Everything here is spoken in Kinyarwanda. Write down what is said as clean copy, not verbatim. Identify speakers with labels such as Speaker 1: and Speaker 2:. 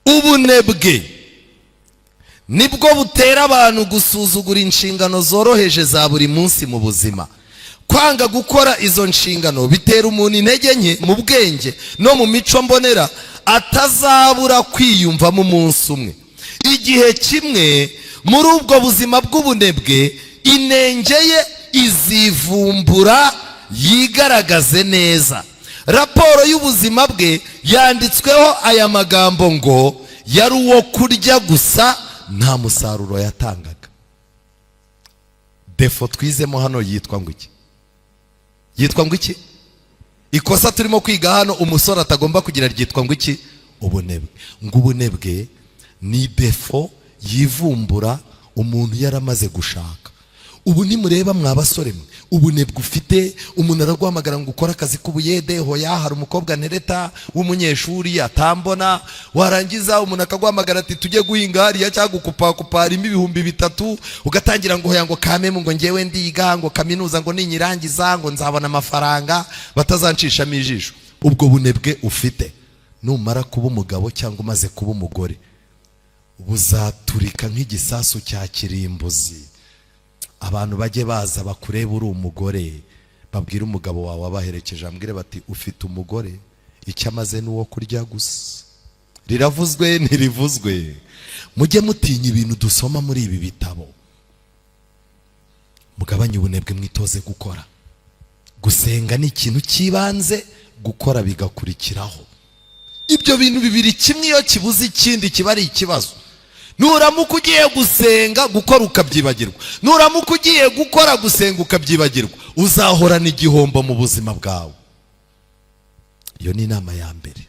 Speaker 1: ubunebwe nibwo butera abantu gusuzugura inshingano zoroheje za buri munsi mu buzima. Kwanga gukora izo nshingano bitera umuntu intege nke mu bwenge no mu mico mbonera atazabura kwiyumvamo umunsi umwe. Igihe kimwe muri ubwo buzima bw'ubunebwe inenge ye izivumbura yigaragaze neza. Raporo y'ubuzima bwe yanditsweho aya magambo ngo yari uwo kurya gusa nta musaruro yatangaga. Defo twizemo hano yitwa ngo iki? Yitwa ngo iki? Ikosa turimo kwiga hano umusore atagomba kugira ryitwa ngo iki? Ubunebwe. Ngo ubunebwe ni defo yivumbura umuntu yaramaze gushaka. Ubu nimureba mwabasore mwe ubunebwe ufite, umuntu araguhamagara ngo ukora akazi k'ubuyede, hoya hari umukobwa nereta w'umunyeshuri atambona, warangiza umuntu akaguhamagara ati tujye guhinga hariya cyangwa gukupa harimo 3,000, ugatangira ngo hoya ngo kameme ngo ngewe ndiga ngo kaminuza ngo ninyirangiza ngo nzabona amafaranga batazanshishamo ijisho. Ubwo bunebwe ufite numara kuba umugabo cyangwa umaze kuba umugore buzaturika nk'igisasu cya kirimbuzi. Abantu bajye baza bakureba uri umugore, babwira umugabo wawe abaherekeje ambwire bati ufite umugore, icyo amaze n'uwo kurya gusa. Riravuzwe ntirivuzwe. Mujye mutinya ibintu dusoma muri ibi bitabo. Mugabanye ubunebwe mwitoze gukora. Gusenga ni ikintu kibanze, gukora bigakurikiraho. Ibyo bintu bibiri kimwe iyo kibuze ikindi kiba ari ikibazo. Nuramuka ugiye gusenga gukora ukabyibagirwa, nuramuka ugiye gukora gusenga ukabyibagirwa, uzahorana igihombo mu buzima bwawe. Iyo ni inama ya mbere.